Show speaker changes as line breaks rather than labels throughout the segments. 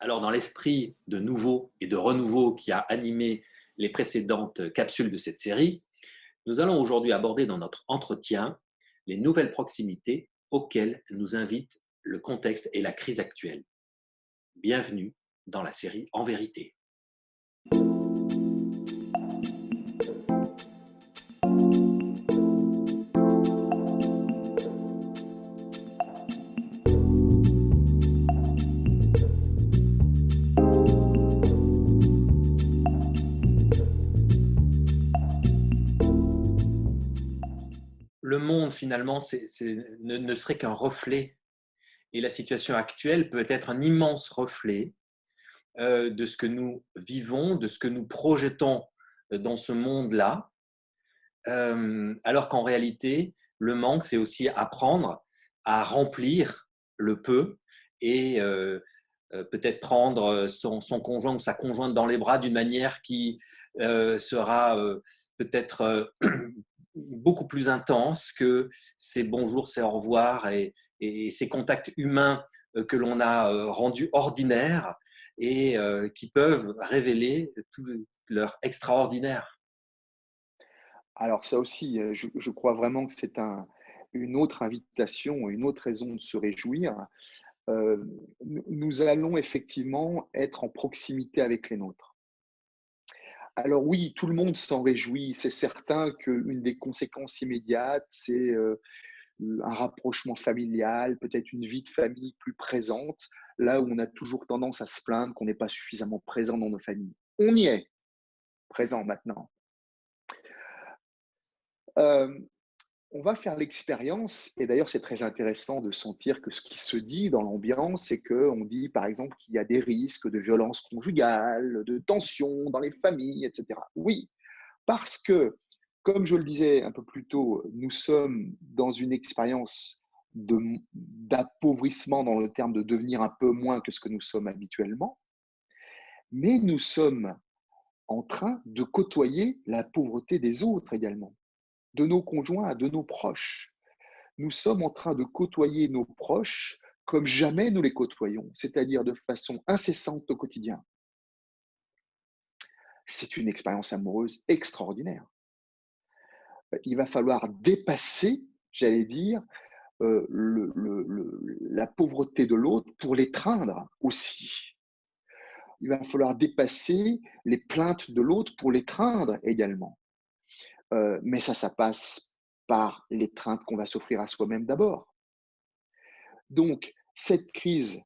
Alors, dans l'esprit de nouveau et de renouveau qui a animé les précédentes capsules de cette série, nous allons aujourd'hui aborder dans notre entretien les nouvelles proximités auxquelles nous invite le contexte et la crise actuelle. Bienvenue dans la série En vérité. Le monde, finalement, ne serait qu'un reflet, et la situation actuelle peut être un immense reflet de ce que nous vivons, de ce que nous projetons dans ce monde-là, alors qu'en réalité, le manque, c'est aussi apprendre à remplir le peu et peut-être prendre son conjoint ou sa conjointe dans les bras d'une manière qui sera peut-être beaucoup plus intense que ces bonjours, ces au revoir et ces contacts humains que l'on a rendus ordinaires et qui peuvent révéler tout leur extraordinaire.
Alors ça aussi, je crois vraiment que c'est une autre invitation, une autre raison de se réjouir. Nous allons effectivement être en proximité avec les nôtres. Alors oui, tout le monde s'en réjouit. C'est certain qu'une des conséquences immédiates, c'est un rapprochement familial, peut-être une vie de famille plus présente, là où on a toujours tendance à se plaindre qu'on n'est pas suffisamment présent dans nos familles. On y est présent maintenant. Euh, On va faire l'expérience, et d'ailleurs c'est très intéressant de sentir que ce qui se dit dans l'ambiance, c'est qu'on dit par exemple qu'il y a des risques de violence conjugale, de tensions dans les familles, etc. Oui, parce que, comme je le disais un peu plus tôt, nous sommes dans une expérience d'appauvrissement dans le terme de devenir un peu moins que ce que nous sommes habituellement, mais nous sommes en train de côtoyer la pauvreté des autres également, de nos conjoints, de nos proches. Nous sommes en train de côtoyer nos proches comme jamais nous les côtoyons, c'est-à-dire de façon incessante au quotidien. C'est une expérience amoureuse extraordinaire. Il va falloir dépasser, j'allais dire, la pauvreté de l'autre pour l'étreindre aussi. Il va falloir dépasser les plaintes de l'autre pour l'étreindre également. Mais ça passe par l'étreinte qu'on va s'offrir à soi-même d'abord. Donc, cette crise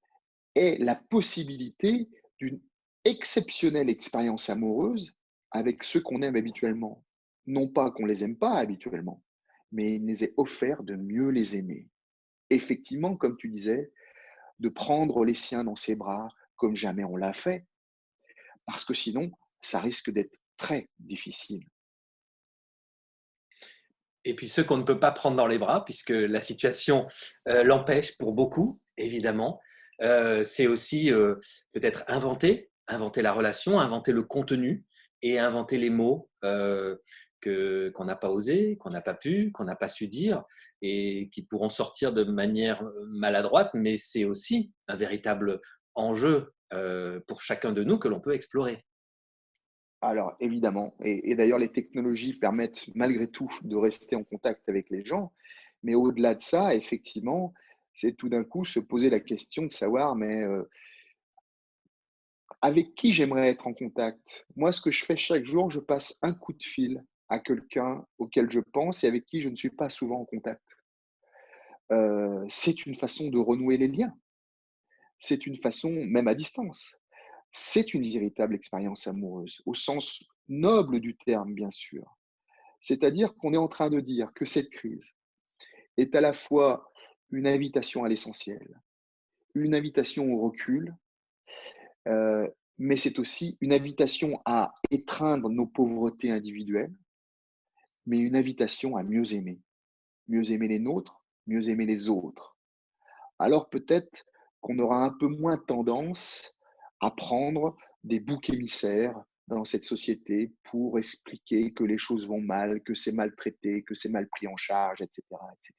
est la possibilité d'une exceptionnelle expérience amoureuse avec ceux qu'on aime habituellement. Non pas qu'on ne les aime pas habituellement, mais il nous est offert de mieux les aimer. Effectivement, comme tu disais, de prendre les siens dans ses bras comme jamais on l'a fait, parce que sinon, ça risque d'être très difficile.
Et puis ceux qu'on ne peut pas prendre dans les bras, puisque la situation l'empêche pour beaucoup, évidemment, c'est aussi peut-être inventer la relation, inventer le contenu et inventer les mots qu'on n'a pas osé, qu'on n'a pas pu, qu'on n'a pas su dire et qui pourront sortir de manière maladroite, mais c'est aussi un véritable enjeu pour chacun de nous que l'on peut explorer.
Alors, évidemment, et d'ailleurs, les technologies permettent malgré tout de rester en contact avec les gens, mais au-delà de ça, effectivement, c'est tout d'un coup se poser la question de savoir, mais avec qui j'aimerais être en contact? Moi, ce que je fais chaque jour, je passe un coup de fil à quelqu'un auquel je pense et avec qui je ne suis pas souvent en contact. C'est une façon de renouer les liens. C'est une façon, même à distance, c'est une véritable expérience amoureuse, au sens noble du terme, bien sûr. C'est-à-dire qu'on est en train de dire que cette crise est à la fois une invitation à l'essentiel, une invitation au recul, mais c'est aussi une invitation à étreindre nos pauvretés individuelles, mais une invitation à mieux aimer les nôtres, mieux aimer les autres. Alors peut-être qu'on aura un peu moins tendance à prendre des boucs émissaires dans cette société pour expliquer que les choses vont mal, que c'est mal traité, que c'est mal pris en charge, etc., etc.